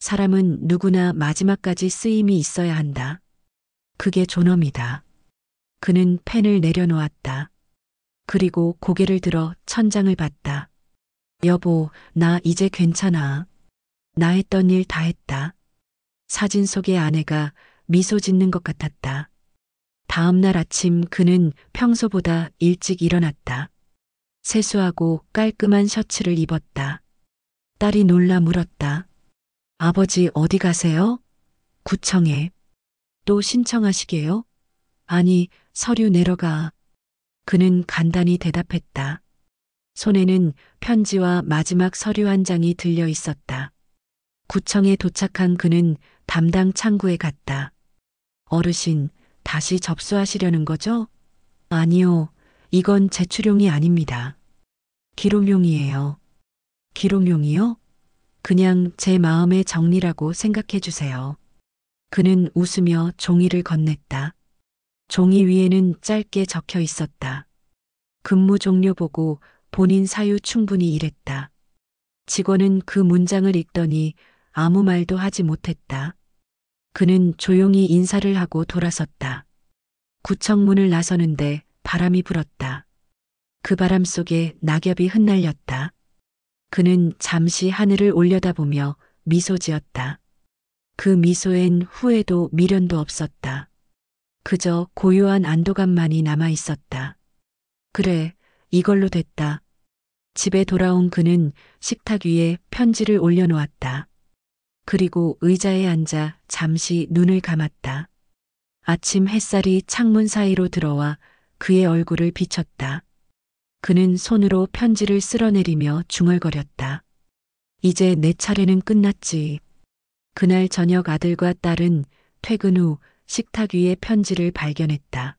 사람은 누구나 마지막까지 쓰임이 있어야 한다. 그게 존엄이다. 그는 펜을 내려놓았다. 그리고 고개를 들어 천장을 봤다. 여보, 나 이제 괜찮아. 나 했던 일 다 했다. 사진 속의 아내가 미소 짓는 것 같았다. 다음 날 아침 그는 평소보다 일찍 일어났다. 세수하고 깔끔한 셔츠를 입었다. 딸이 놀라 물었다. 아버지 어디 가세요? 구청에. 또 신청하시게요? 아니, 서류 내러 가. 그는 간단히 대답했다. 손에는 편지와 마지막 서류 한 장이 들려 있었다. 구청에 도착한 그는 담당 창구에 갔다. 어르신, 다시 접수하시려는 거죠? 아니요, 이건 제출용이 아닙니다. 기록용이에요. 기록용이요? 그냥 제 마음의 정리라고 생각해 주세요. 그는 웃으며 종이를 건넸다. 종이 위에는 짧게 적혀 있었다. 근무 종료 보고 본인 사유 충분히 일했다. 직원은 그 문장을 읽더니 아무 말도 하지 못했다. 그는 조용히 인사를 하고 돌아섰다. 구청 문을 나서는데 바람이 불었다. 그 바람 속에 낙엽이 흩날렸다. 그는 잠시 하늘을 올려다보며 미소 지었다. 그 미소엔 후회도 미련도 없었다. 그저 고요한 안도감만이 남아 있었다. 그래, 이걸로 됐다. 집에 돌아온 그는 식탁 위에 편지를 올려놓았다. 그리고 의자에 앉아 잠시 눈을 감았다. 아침 햇살이 창문 사이로 들어와 그의 얼굴을 비췄다. 그는 손으로 편지를 쓸어내리며 중얼거렸다. 이제 내 차례는 끝났지. 그날 저녁 아들과 딸은 퇴근 후 식탁 위에 편지를 발견했다.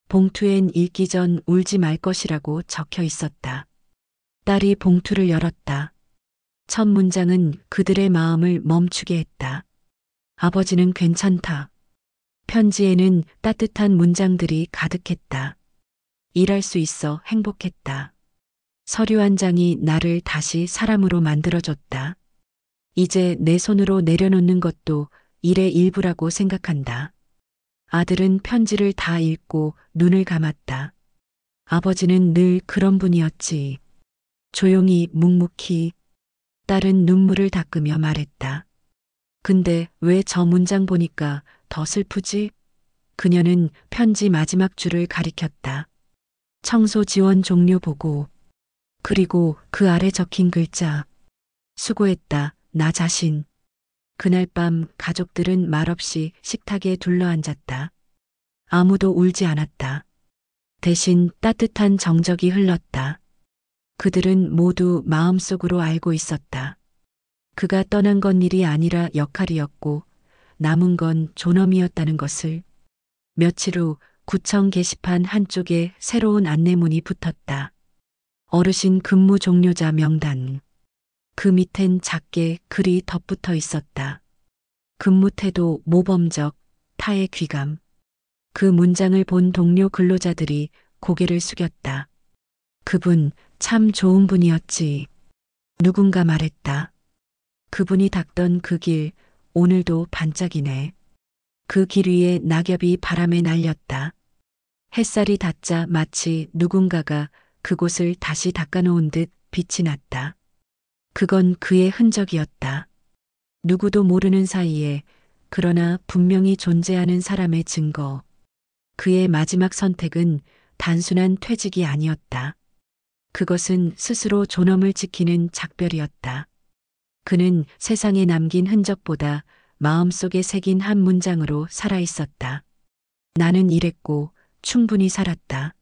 봉투엔 읽기 전 울지 말 것이라고 적혀 있었다. 딸이 봉투를 열었다. 첫 문장은 그들의 마음을 멈추게 했다. 아버지는 괜찮다. 편지에는 따뜻한 문장들이 가득했다. 일할 수 있어 행복했다. 서류 한 장이 나를 다시 사람으로 만들어줬다. 이제 내 손으로 내려놓는 것도 일의 일부라고 생각한다. 아들은 편지를 다 읽고 눈을 감았다. 아버지는 늘 그런 분이었지. 조용히 묵묵히. 딸은 눈물을 닦으며 말했다. 근데 왜 저 문장 보니까 더 슬프지? 그녀는 편지 마지막 줄을 가리켰다. 청소 지원 종료 보고. 그리고 그 아래 적힌 글자. 수고했다, 나 자신. 그날 밤 가족들은 말없이 식탁에 둘러앉았다. 아무도 울지 않았다. 대신 따뜻한 정적이 흘렀다. 그들은 모두 마음속으로 알고 있었다. 그가 떠난 건 일이 아니라 역할이었고 남은 건 존엄이었다는 것을. 며칠 후 구청 게시판 한쪽에 새로운 안내문이 붙었다. 어르신 근무 종료자 명단. 그 밑엔 작게 글이 덧붙어 있었다. 근무 태도 모범적, 타의 귀감. 그 문장을 본 동료 근로자들이 고개를 숙였다. 그분 참 좋은 분이었지. 누군가 말했다. 그분이 닦던 그 길, 오늘도 반짝이네. 그 길 위에 낙엽이 바람에 날렸다. 햇살이 닿자 마치 누군가가 그곳을 다시 닦아놓은 듯 빛이 났다. 그건 그의 흔적이었다. 누구도 모르는 사이에, 그러나 분명히 존재하는 사람의 증거. 그의 마지막 선택은 단순한 퇴직이 아니었다. 그것은 스스로 존엄을 지키는 작별이었다. 그는 세상에 남긴 흔적보다 마음속에 새긴 한 문장으로 살아있었다. 나는 일했고 충분히 살았다.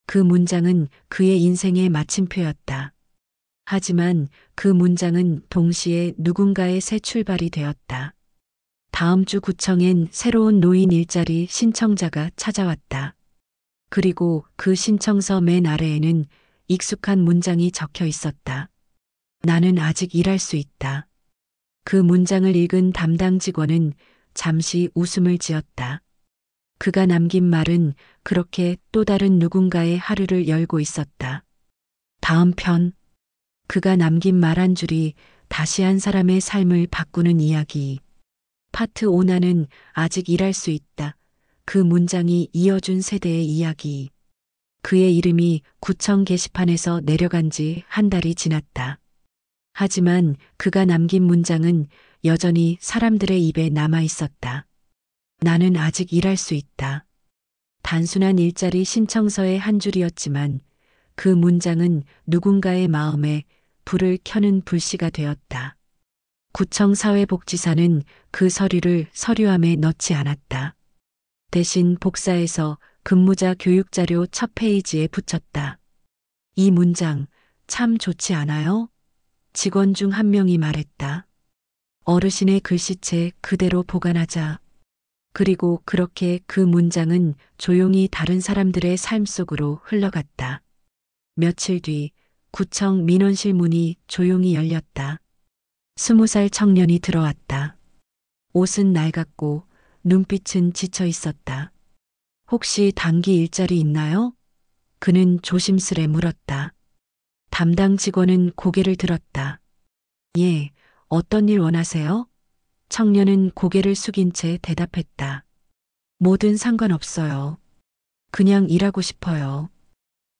그 문장은 그의 인생의 마침표였다. 하지만 그 문장은 동시에 누군가의 새 출발이 되었다. 다음 주 구청엔 새로운 노인 일자리 신청자가 찾아왔다. 그리고 그 신청서 맨 아래에는 익숙한 문장이 적혀 있었다. 나는 아직 일할 수 있다. 그 문장을 읽은 담당 직원은 잠시 웃음을 지었다. 그가 남긴 말은 그렇게 또 다른 누군가의 하루를 열고 있었다. 다음 편. 그가 남긴 말 한 줄이 다시 한 사람의 삶을 바꾸는 이야기. 파트 5. 나는 아직 일할 수 있다. 그 문장이 이어준 세대의 이야기. 그의 이름이 구청 게시판에서 내려간 지 한 달이 지났다. 하지만 그가 남긴 문장은 여전히 사람들의 입에 남아 있었다. 나는 아직 일할 수 있다. 단순한 일자리 신청서의 한 줄이었지만 그 문장은 누군가의 마음에 불을 켜는 불씨가 되었다. 구청 사회복지사는 그 서류를 서류함에 넣지 않았다. 대신 복사해서 근무자 교육자료 첫 페이지에 붙였다. 이 문장 참 좋지 않아요? 직원 중 한 명이 말했다. 어르신의 글씨체 그대로 보관하자. 그리고 그렇게 그 문장은 조용히 다른 사람들의 삶 속으로 흘러갔다. 며칠 뒤 구청 민원실 문이 조용히 열렸다. 20살 청년이 들어왔다. 옷은 낡았고 눈빛은 지쳐 있었다. 혹시 단기 일자리 있나요? 그는 조심스레 물었다. 담당 직원은 고개를 들었다. 예, 어떤 일 원하세요? 청년은 고개를 숙인 채 대답했다. 뭐든 상관없어요. 그냥 일하고 싶어요.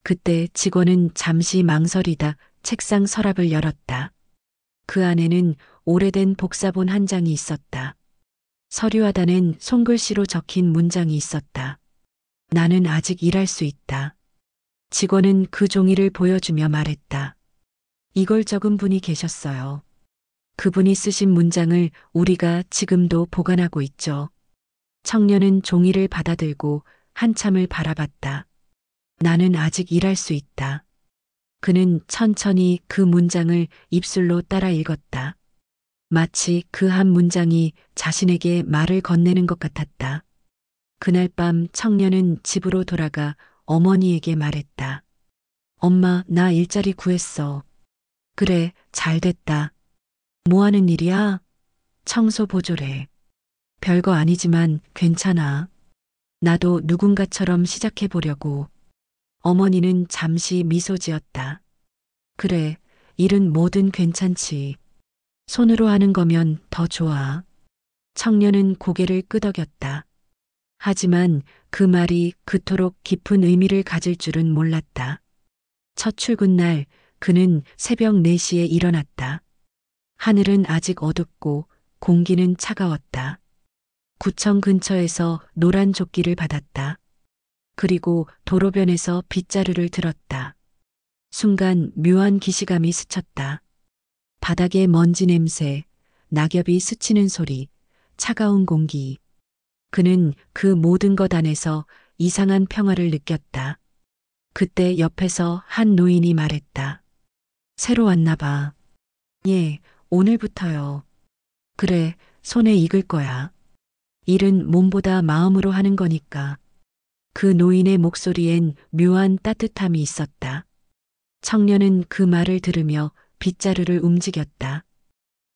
그때 직원은 잠시 망설이다 책상 서랍을 열었다. 그 안에는 오래된 복사본 한 장이 있었다. 서류 하단엔 손글씨로 적힌 문장이 있었다. 나는 아직 일할 수 있다. 직원은 그 종이를 보여주며 말했다. 이걸 적은 분이 계셨어요. 그분이 쓰신 문장을 우리가 지금도 보관하고 있죠. 청년은 종이를 받아들고 한참을 바라봤다. 나는 아직 일할 수 있다. 그는 천천히 그 문장을 입술로 따라 읽었다. 마치 그 한 문장이 자신에게 말을 건네는 것 같았다. 그날 밤 청년은 집으로 돌아가 어머니에게 말했다. 엄마, 나 일자리 구했어. 그래, 잘 됐다. 뭐 하는 일이야? 청소 보조래. 별거 아니지만 괜찮아. 나도 누군가처럼 시작해 보려고. 어머니는 잠시 미소 지었다. 그래, 일은 뭐든 괜찮지. 손으로 하는 거면 더 좋아. 청년은 고개를 끄덕였다. 하지만 그 말이 그토록 깊은 의미를 가질 줄은 몰랐다. 첫 출근 날 그는 새벽 4시에 일어났다. 하늘은 아직 어둡고 공기는 차가웠다. 구청 근처에서 노란 조끼를 받았다. 그리고 도로변에서 빗자루를 들었다. 순간 묘한 기시감이 스쳤다. 바닥의 먼지 냄새, 낙엽이 스치는 소리, 차가운 공기. 그는 그 모든 것 안에서 이상한 평화를 느꼈다. 그때 옆에서 한 노인이 말했다. 새로 왔나 봐. 예, 오늘부터요. 그래, 손에 익을 거야. 일은 몸보다 마음으로 하는 거니까. 그 노인의 목소리엔 묘한 따뜻함이 있었다. 청년은 그 말을 들으며 빗자루를 움직였다.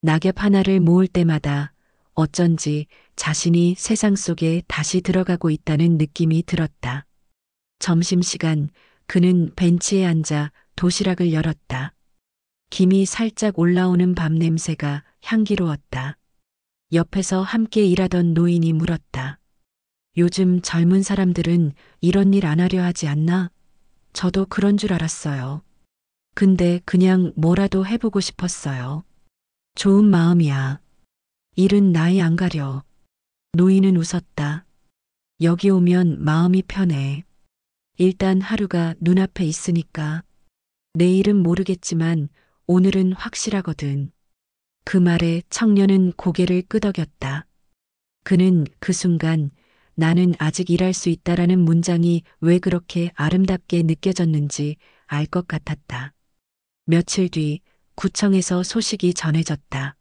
낙엽 하나를 모을 때마다 어쩐지 자신이 세상 속에 다시 들어가고 있다는 느낌이 들었다. 점심시간 그는 벤치에 앉아 도시락을 열었다. 김이 살짝 올라오는 밥 냄새가 향기로웠다. 옆에서 함께 일하던 노인이 물었다. 요즘 젊은 사람들은 이런 일 안 하려 하지 않나? 저도 그런 줄 알았어요. 근데 그냥 뭐라도 해보고 싶었어요. 좋은 마음이야. 일은 나이 안 가려. 노인은 웃었다. 여기 오면 마음이 편해. 일단 하루가 눈앞에 있으니까. 내일은 모르겠지만 오늘은 확실하거든. 그 말에 청년은 고개를 끄덕였다. 그는 그 순간 나는 아직 일할 수 있다라는 문장이 왜 그렇게 아름답게 느껴졌는지 알 것 같았다. 며칠 뒤 구청에서 소식이 전해졌다.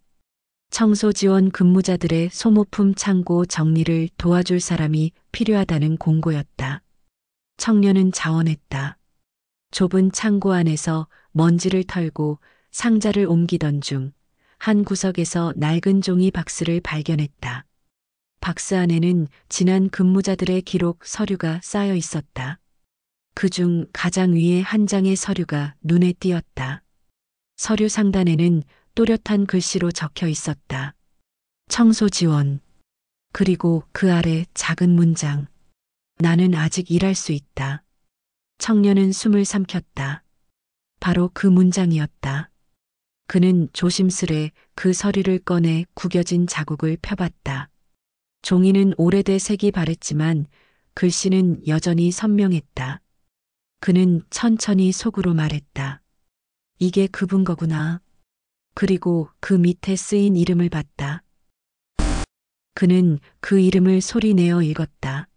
청소 지원 근무자들의 소모품 창고 정리를 도와줄 사람이 필요하다는 공고였다. 청년은 자원했다. 좁은 창고 안에서 먼지를 털고 상자를 옮기던 중 한 구석에서 낡은 종이 박스를 발견했다. 박스 안에는 지난 근무자들의 기록 서류가 쌓여 있었다. 그중 가장 위에 한 장의 서류가 눈에 띄었다. 서류 상단에는 또렷한 글씨로 적혀 있었다. 청소 지원. 그리고 그 아래 작은 문장. 나는 아직 일할 수 있다. 청년은 숨을 삼켰다. 바로 그 문장이었다. 그는 조심스레 그 서류를 꺼내 구겨진 자국을 펴봤다. 종이는 오래돼 색이 바랬지만 글씨는 여전히 선명했다. 그는 천천히 속으로 말했다. 이게 그분 거구나. 그리고 그 밑에 쓰인 이름을 봤다. 그는 그 이름을 소리내어 읽었다.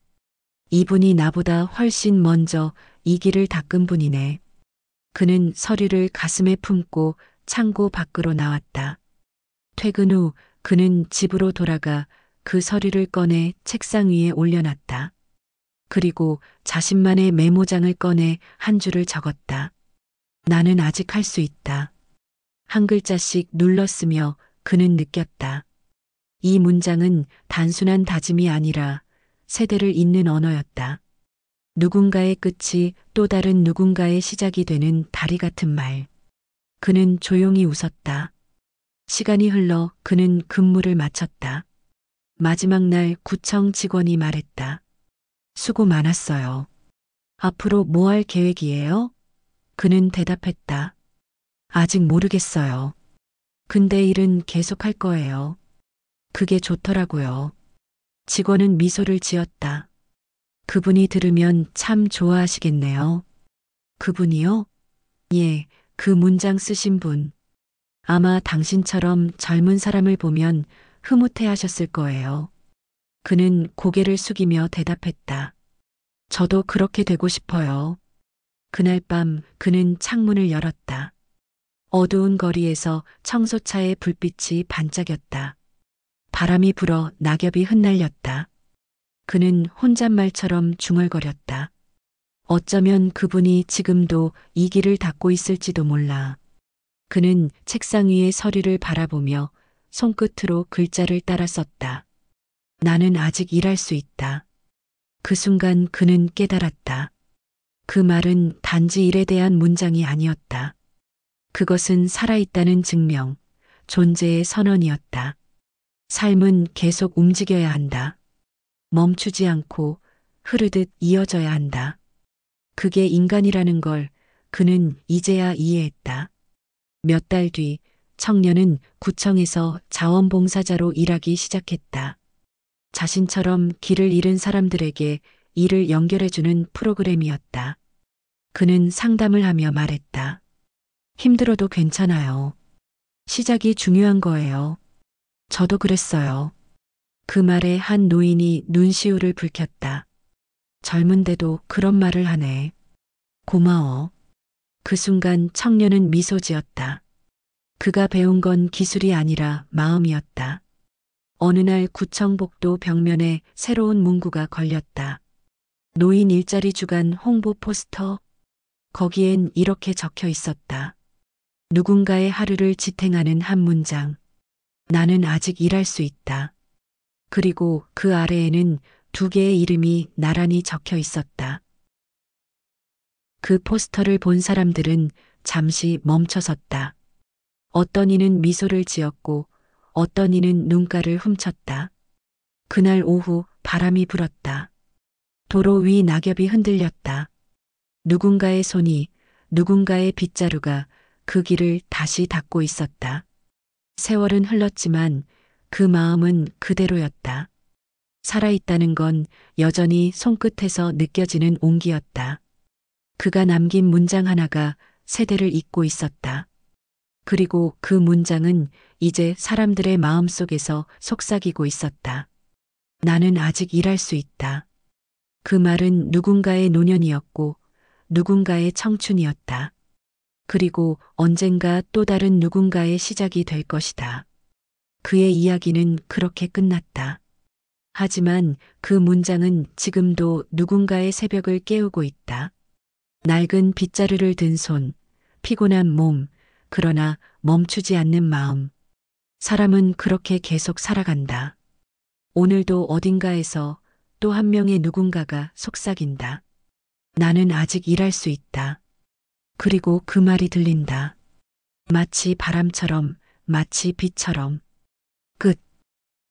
이분이 나보다 훨씬 먼저 이 길을 닦은 분이네. 그는 서류를 가슴에 품고 창고 밖으로 나왔다. 퇴근 후 그는 집으로 돌아가 그 서류를 꺼내 책상 위에 올려놨다. 그리고 자신만의 메모장을 꺼내 한 줄을 적었다. 나는 아직 할 수 있다. 한 글자씩 눌렀으며 그는 느꼈다. 이 문장은 단순한 다짐이 아니라 세대를 잇는 언어였다. 누군가의 끝이 또 다른 누군가의 시작이 되는 다리 같은 말. 그는 조용히 웃었다. 시간이 흘러 그는 근무를 마쳤다. 마지막 날 구청 직원이 말했다. 수고 많았어요. 앞으로 뭐 할 계획이에요? 그는 대답했다. 아직 모르겠어요. 근데 일은 계속 할 거예요. 그게 좋더라고요. 직원은 미소를 지었다. 그분이 들으면 참 좋아하시겠네요. 그분이요? 예, 그 문장 쓰신 분. 아마 당신처럼 젊은 사람을 보면 흐뭇해 하셨을 거예요. 그는 고개를 숙이며 대답했다. 저도 그렇게 되고 싶어요. 그날 밤 그는 창문을 열었다. 어두운 거리에서 청소차의 불빛이 반짝였다. 바람이 불어 낙엽이 흩날렸다. 그는 혼잣말처럼 중얼거렸다. 어쩌면 그분이 지금도 이 길을 닦고 있을지도 몰라. 그는 책상 위의 서류를 바라보며 손끝으로 글자를 따라 썼다. 나는 아직 일할 수 있다. 그 순간 그는 깨달았다. 그 말은 단지 일에 대한 문장이 아니었다. 그것은 살아있다는 증명, 존재의 선언이었다. 삶은 계속 움직여야 한다. 멈추지 않고 흐르듯 이어져야 한다. 그게 인간이라는 걸 그는 이제야 이해했다. 몇 달 뒤 청년은 구청에서 자원봉사자로 일하기 시작했다. 자신처럼 길을 잃은 사람들에게 일을 연결해주는 프로그램이었다. 그는 상담을 하며 말했다. 힘들어도 괜찮아요. 시작이 중요한 거예요. 저도 그랬어요. 그 말에 한 노인이 눈시울을 붉혔다. 젊은데도 그런 말을 하네. 고마워. 그 순간 청년은 미소 지었다. 그가 배운 건 기술이 아니라 마음이었다. 어느 날 구청복도 벽면에 새로운 문구가 걸렸다. 노인 일자리 주간 홍보 포스터. 거기엔 이렇게 적혀 있었다. 누군가의 하루를 지탱하는 한 문장. 나는 아직 일할 수 있다. 그리고 그 아래에는 두 개의 이름이 나란히 적혀 있었다. 그 포스터를 본 사람들은 잠시 멈춰섰다. 어떤 이는 미소를 지었고 어떤 이는 눈가를 훔쳤다. 그날 오후 바람이 불었다. 도로 위 낙엽이 흔들렸다. 누군가의 손이, 누군가의 빗자루가 그 길을 다시 닦고 있었다. 세월은 흘렀지만 그 마음은 그대로였다. 살아있다는 건 여전히 손끝에서 느껴지는 온기였다. 그가 남긴 문장 하나가 세대를 잇고 있었다. 그리고 그 문장은 이제 사람들의 마음 속에서 속삭이고 있었다. 나는 아직 일할 수 있다. 그 말은 누군가의 노년이었고 누군가의 청춘이었다. 그리고 언젠가 또 다른 누군가의 시작이 될 것이다. 그의 이야기는 그렇게 끝났다. 하지만 그 문장은 지금도 누군가의 새벽을 깨우고 있다. 낡은 빗자루를 든 손, 피곤한 몸, 그러나 멈추지 않는 마음. 사람은 그렇게 계속 살아간다. 오늘도 어딘가에서 또 한 명의 누군가가 속삭인다. 나는 아직 일할 수 있다. 그리고 그 말이 들린다. 마치 바람처럼, 마치 빛처럼.